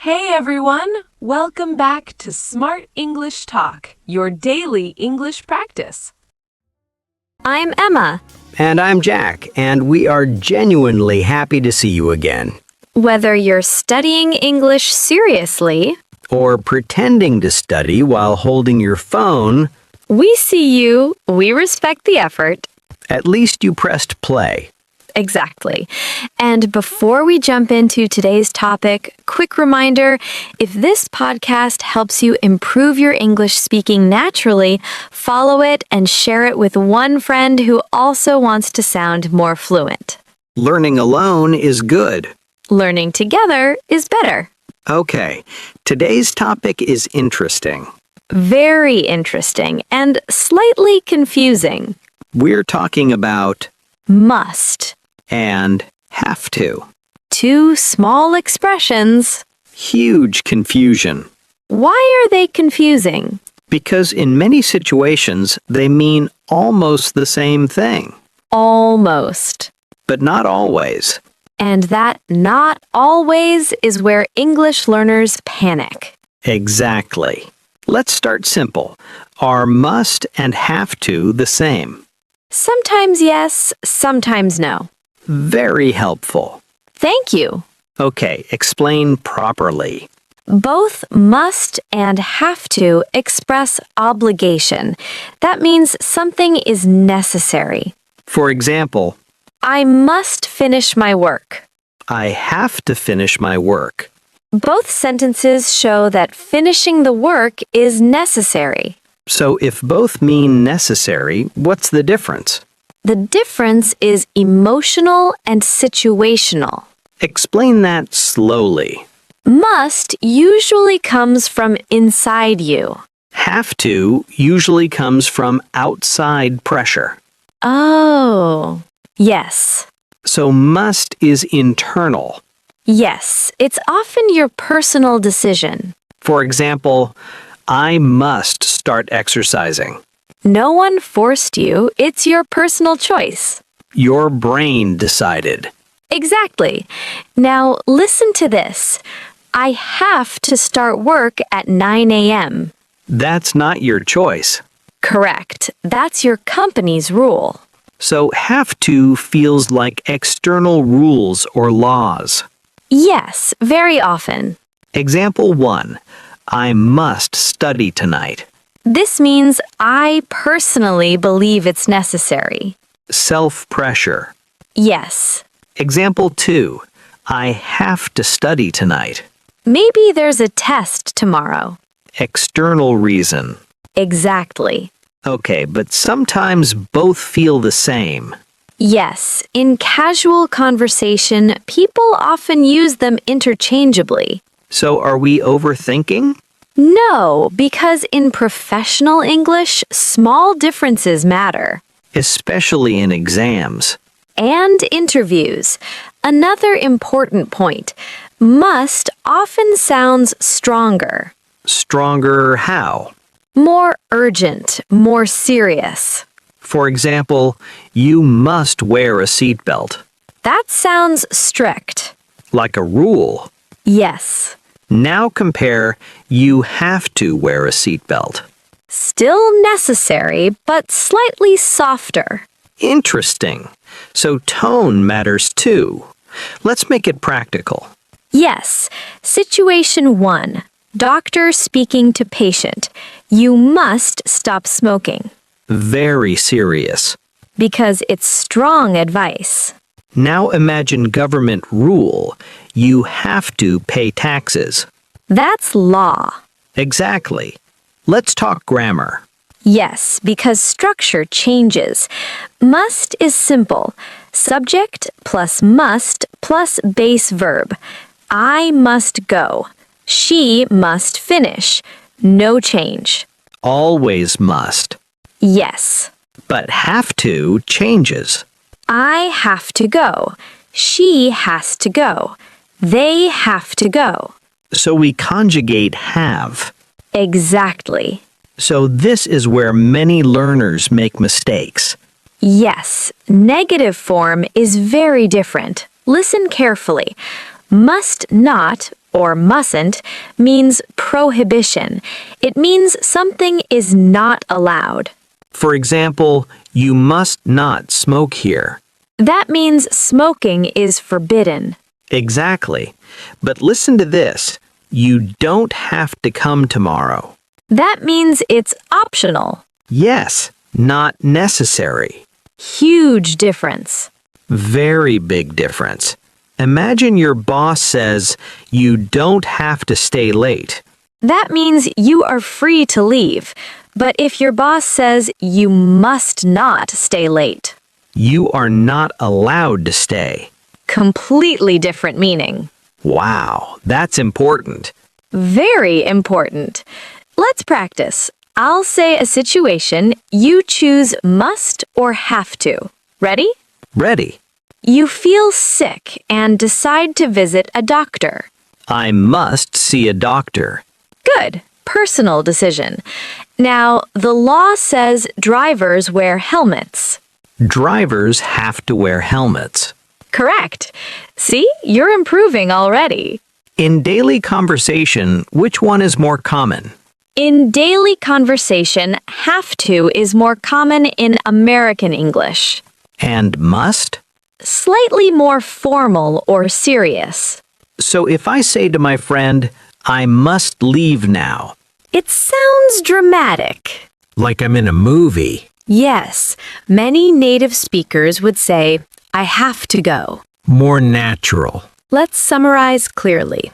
Hey everyone! Welcome back to Smart English Talk, your daily English practice. I'm Emma. And I'm Jack, and we are genuinely happy to see you again. Whether you're studying English seriously Or pretending to study while holding your phone, we see you, we respect the effort. at least you pressed play. Exactly. And before we jump into today's topic, quick reminder, if this podcast helps you improve your English speaking naturally, follow it and share it with one friend who also wants to sound more fluent. Learning alone is good. Learning together is better. Okay, today's topic is interesting. Very interesting and slightly confusing. We're talking about Must. and have to. Two small expressions. Huge confusion. Why are they confusing? Because in many situations, they mean almost the same thing. Almost. But not always. And that not always is where English learners panic. Exactly. Let's start simple. Are must and have to the same? Sometimes yes, sometimes no. Very helpful. Thank you. Okay, explain properly. Both must and have to express obligation. That means something is necessary. For example, I must finish my work. I have to finish my work. Both sentences show that finishing the work is necessary. So if both mean necessary, what's the difference? The difference is emotional and situational. Explain that slowly. Must usually comes from inside you. Have to usually comes from outside pressure. Oh, yes. So must is internal. Yes, it's often your personal decision. For example, I must start exercising. No one forced you, it's your personal choice. Your brain decided. Exactly. Now listen to this. I have to start work at 9 a.m. That's not your choice. Correct. That's your company's rule. So have to feels like external rules or laws. Yes, very often. Example 1. I must study tonight. This means I personally believe it's necessary. Self-pressure. Yes. Example 2. I have to study tonight. Maybe there's a test tomorrow. External reason. Exactly. Okay, but sometimes both feel the same. Yes, in casual conversation, people often use them interchangeably. So are we overthinking? No, because in professional English, small differences matter. Especially in exams. And interviews. Another important point. Must often sounds stronger. Stronger how? More urgent, more serious. For example, you must wear a seatbelt. That sounds strict. Like a rule. Yes. Now compare you have to wear a seatbelt. Still necessary, but slightly softer. Interesting. So tone matters too. Let's make it practical. Yes. Situation 1. Doctor speaking to patient. You must stop smoking. Very serious. Because it's strong advice. Now imagine government rule. You have to pay taxes. That's law. Exactly. Let's talk grammar. Yes, because structure changes. Must is simple. Subject plus must plus base verb. I must go. She must finish. No change. Always must. Yes. But have to changes. I have to go. She has to go. They have to go. So we conjugate have. Exactly. So this is where many learners make mistakes. Yes, negative form is very different. Listen carefully. Must not or mustn't means prohibition. It means something is not allowed. For example, you must not smoke here. That means smoking is forbidden. Exactly. But listen to this. You don't have to come tomorrow. That means it's optional. Yes, not necessary. Huge difference. Very big difference. Imagine your boss says you don't have to stay late. That means you are free to leave. But if your boss says you must not stay late, You are not allowed to stay. completely different meaning. Wow, that's important. Very important. Let's practice. I'll say a situation. You choose must or have to. Ready? Ready. You feel sick and decide to visit a doctor. I must see a doctor. Good. Personal decision. Now, the law says drivers wear helmets. Drivers have to wear helmets. Correct. See, you're improving already. In daily conversation, which one is more common? In daily conversation, have to is more common in American English. And must? Slightly more formal or serious. So if I say to my friend, I must leave now, It sounds dramatic. like I'm in a movie. Yes, many native speakers would say, I have to go. More natural. Let's summarize clearly.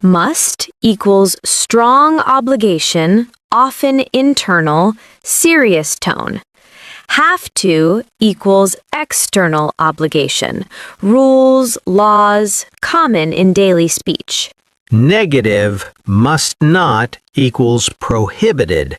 Must equals strong obligation, often internal, serious tone. Have to equals external obligation, rules, laws, common in daily speech. Negative must not equals prohibited.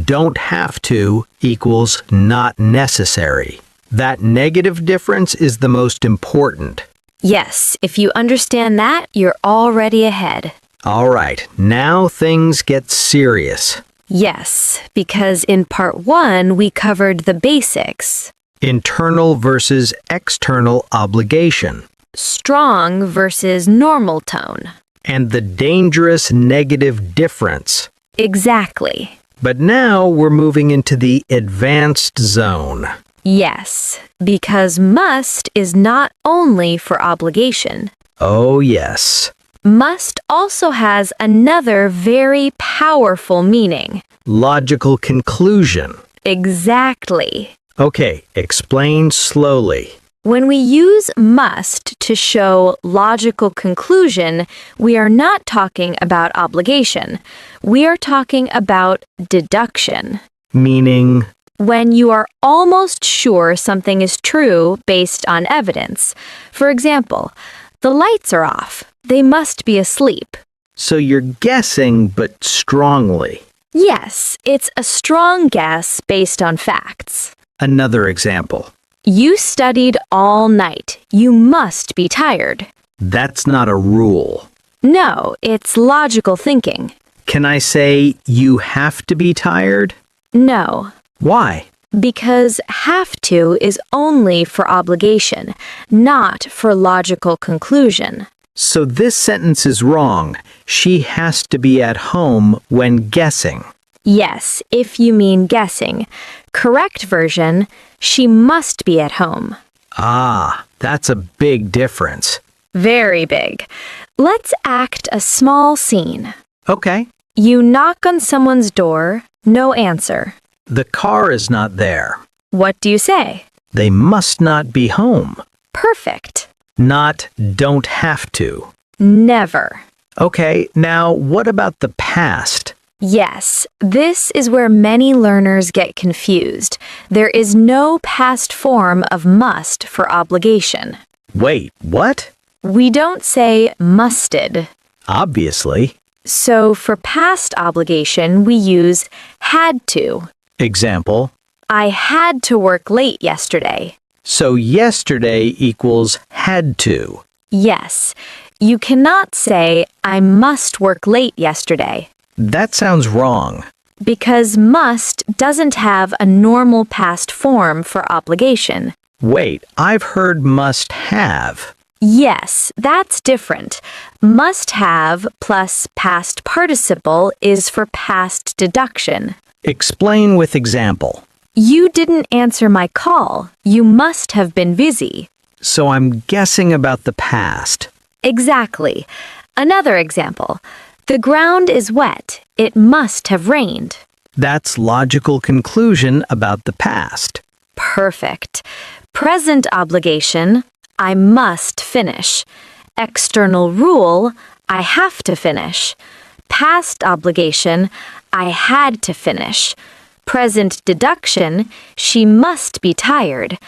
Don't have to equals not necessary. That negative difference is the most important. Yes, if you understand that, you're already ahead. All right, now things get serious. Yes, because in part 1 we covered the basics. Internal versus external obligation. Strong versus normal tone. And the dangerous negative difference. Exactly. But now we're moving into the advanced zone. Yes, because must is not only for obligation. Oh, yes. Must also has another very powerful meaning. Logical conclusion. Exactly. Okay, explain slowly. When we use must to show logical conclusion, we are not talking about obligation. We are talking about deduction. Meaning, When you are almost sure something is true based on evidence. For example, the lights are off. They must be asleep. so you're guessing but strongly. Yes, it's a strong guess based on facts. Another example. You studied all night. You must be tired. That's not a rule. No, it's logical thinking. Can I say you have to be tired? No, Why? because have to is only for obligation, not for logical conclusion. So this sentence is wrong. She has to be at home when guessing. Yes, if you mean guessing. Correct version, she must be at home. Ah, that's a big difference. Very big. Let's act a small scene. Okay. You knock on someone's door, no answer. The car is not there. What do you say? They must not be home. Perfect. Not don't have to. Never. Okay, now what about the past? Yes, this is where many learners get confused. There is no past form of must for obligation. Wait, what? We don't say musted. Obviously. So for past obligation, we use had to. Example. I had to work late yesterday. So yesterday equals had to. Yes, you cannot say I must work late yesterday. That sounds wrong. Because must doesn't have a normal past form for obligation. Wait, I've heard must have. Yes, that's different. Must have plus past participle is for past deduction. Explain with example. You didn't answer my call. You must have been busy. So I'm guessing about the past. Exactly. Another example. The ground is wet. It must have rained. That's logical conclusion about the past. Perfect. Present obligation. I must finish. External rule. I have to finish. Past obligation. I had to finish. Present deduction. She must be tired.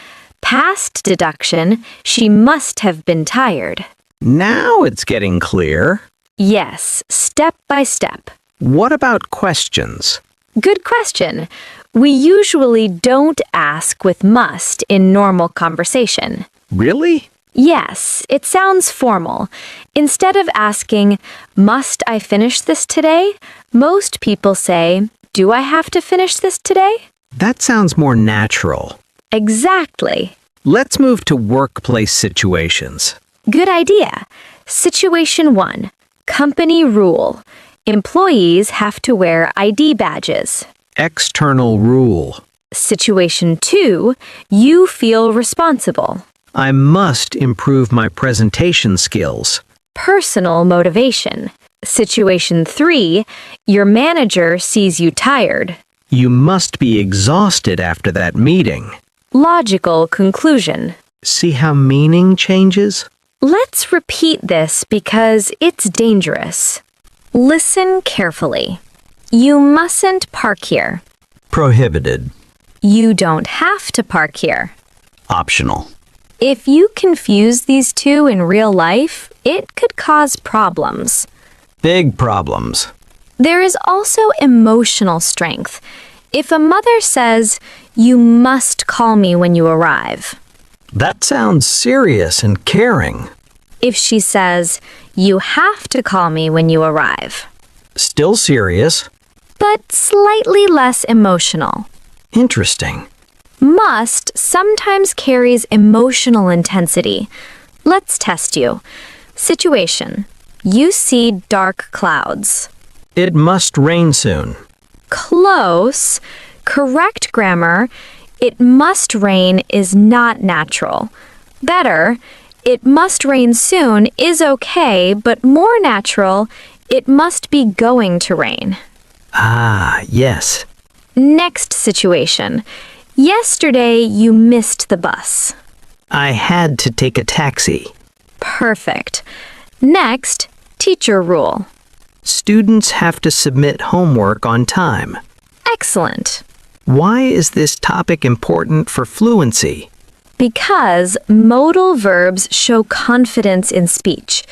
Past deduction. She must have been tired. Now it's getting clear. Yes, step by step. What about questions? Good question. We usually don't ask with must in normal conversation. Really? Yes, it sounds formal. Instead of asking, must I finish this today? Most people say, do I have to finish this today? That sounds more natural. Exactly. Let's move to workplace situations. Good idea. Situation 1. Company rule. Employees have to wear ID badges. External rule. Situation 2. You feel responsible. I must improve my presentation skills. Personal motivation. Situation 3. Your manager sees you tired. You must be exhausted after that meeting. Logical conclusion. See how meaning changes? Let's repeat this because it's dangerous. Listen carefully. You mustn't park here. Prohibited. You don't have to park here. Optional. If you confuse these two in real life, it could cause problems. Big problems. There is also emotional strength. If a mother says, you must call me when you arrive. That sounds serious and caring. If she says, you have to call me when you arrive. Still serious. But slightly less emotional. Interesting. Must sometimes carries emotional intensity. Let's test you. Situation. You see dark clouds. It must rain soon. Close. Correct grammar. It must rain is not natural. Better. It must rain soon is okay, but more natural. It must be going to rain. Ah, yes. Next situation. Yesterday you missed the bus. I had to take a taxi. Perfect. Next, teacher rule. Students have to submit homework on time. Excellent. Why is this topic important for fluency? Because modal verbs show confidence in speech.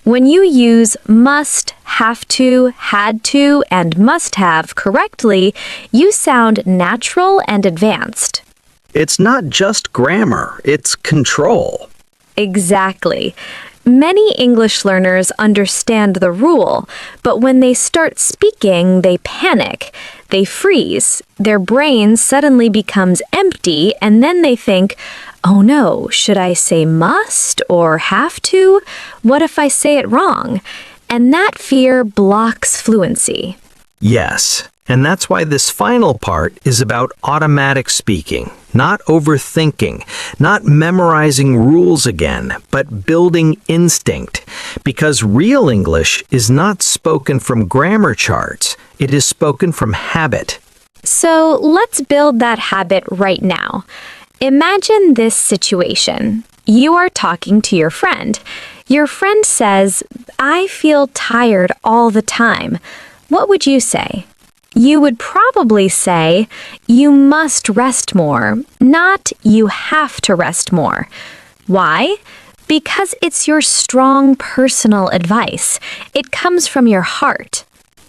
When you use must, have to, had to, and must have correctly, you sound natural and advanced. It's not just grammar, it's control. Exactly. Many English learners understand the rule, but when they start speaking, they panic. They freeze. Their brain suddenly becomes empty, and then they think, oh no, should I say must or have to? What if I say it wrong? And that fear blocks fluency. Yes, and that's why this final part is about automatic speaking, not overthinking, not memorizing rules again, but building instinct. Because real English is not spoken from grammar charts, it is spoken from habit. So let's build that habit right now. Imagine this situation. You are talking to your friend. Your friend says, I feel tired all the time. What would you say? You would probably say, you must rest more, not you have to rest more. Why? Because it's your strong personal advice. It comes from your heart.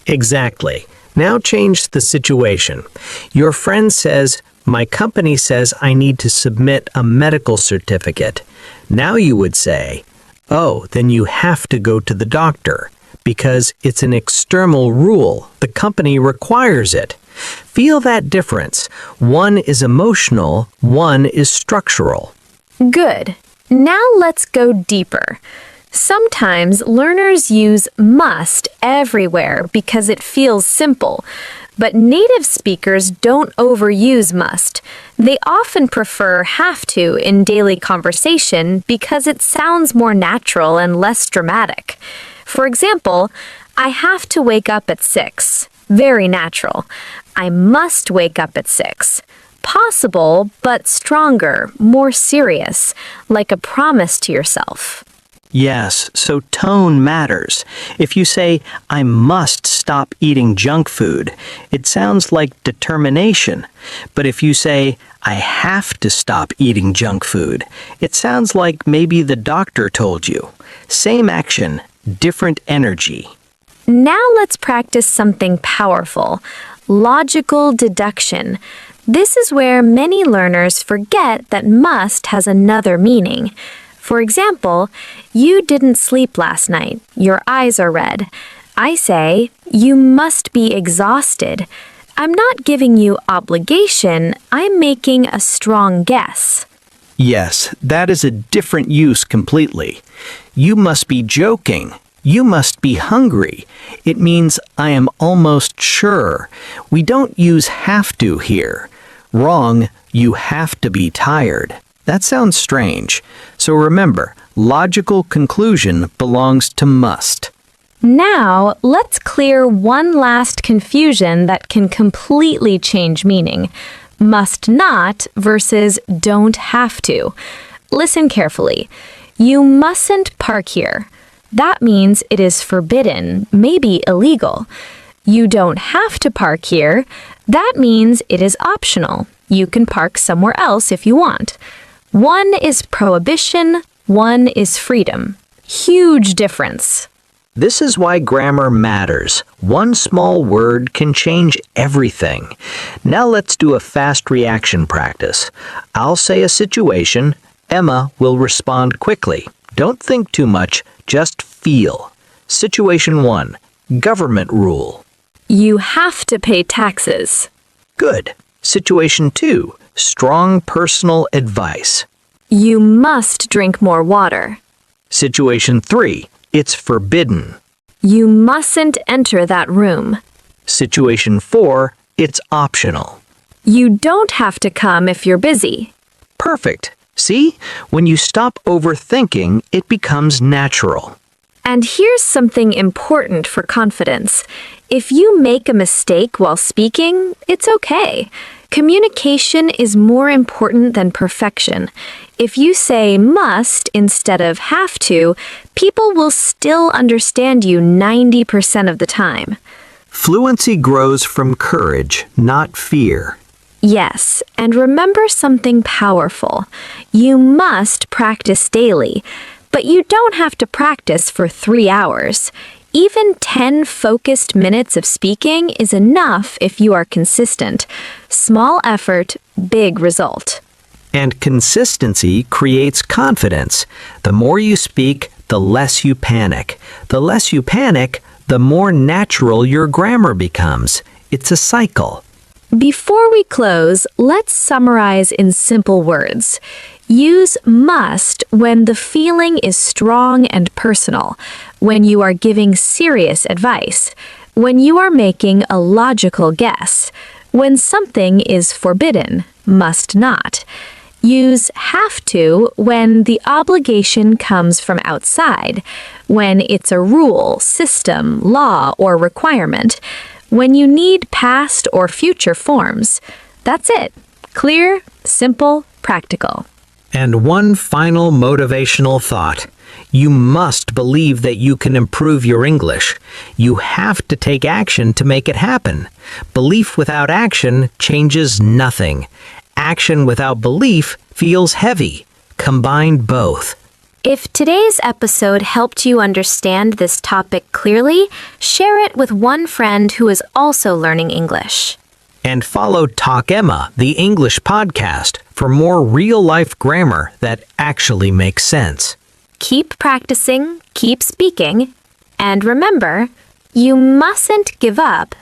Exactly. Now change the situation. Your friend says, my company says I need to submit a medical certificate. Now you would say, oh, then you have to go to the doctor. Because it's an external rule. The company requires it. Feel that difference. One is emotional, one is structural. Good. Now let's go deeper. Sometimes learners use must everywhere because it feels simple, but native speakers don't overuse must. They often prefer have to in daily conversation because it sounds more natural and less dramatic. For example, I have to wake up at 6. Very natural. I must wake up at 6. Possible, but stronger, more serious, like a promise to yourself. Yes, so tone matters. If you say, I must stop eating junk food, it sounds like determination. But if you say, I have to stop eating junk food, it sounds like maybe the doctor told you. Same action, different energy. Now let's practice something powerful, logical deduction. This is where many learners forget that must has another meaning. For example, you didn't sleep last night. Your eyes are red. I say, you must be exhausted. I'm not giving you obligation. I'm making a strong guess. Yes, that is a different use completely. You must be joking. You must be hungry. It means I am almost sure. We don't use have to here. Wrong, you have to be tired. That sounds strange. So remember, logical conclusion belongs to must. Now, let's clear one last confusion that can completely change meaning. Must not versus don't have to. Listen carefully. You mustn't park here. That means it is forbidden, maybe illegal. You don't have to park here. That means it is optional. You can park somewhere else if you want. One is prohibition, one is freedom. Huge difference. This is why grammar matters. One small word can change everything. Now let's do a fast reaction practice. I'll say a situation. Emma will respond quickly. Don't think too much, just feel. Situation 1. Government rule. You have to pay taxes. Good. Situation 2. Strong personal advice. You must drink more water. Situation 3. It's forbidden. You mustn't enter that room. Situation 4. It's optional. You don't have to come if you're busy. Perfect. See? When you stop overthinking, it becomes natural. And here's something important for confidence. If you make a mistake while speaking, it's okay. Communication is more important than perfection. If you say must instead of have to, people will still understand you 90% of the time. Fluency grows from courage, not fear. Yes, and remember something powerful. You must practice daily, but you don't have to practice for 3 hours. Even 10 focused minutes of speaking is enough if you are consistent. Small effort, big result. And consistency creates confidence. The more you speak, the less you panic. The less you panic, the more natural your grammar becomes. It's a cycle. Before we close, let's summarize in simple words. Use must when the feeling is strong and personal, when you are giving serious advice, when you are making a logical guess, when something is forbidden, must not. Use have to when the obligation comes from outside, when it's a rule, system, law, or requirement, when you need past or future forms. That's it. Clear, simple, practical. And one final motivational thought. You must believe that you can improve your English. You have to take action to make it happen. Belief without action changes nothing. Action without belief feels heavy. Combine both. If today's episode helped you understand this topic clearly, share it with one friend who is also learning English. And follow Talk Emma, the English podcast, for more real-life grammar that actually makes sense. Keep practicing, keep speaking, and remember, you mustn't give up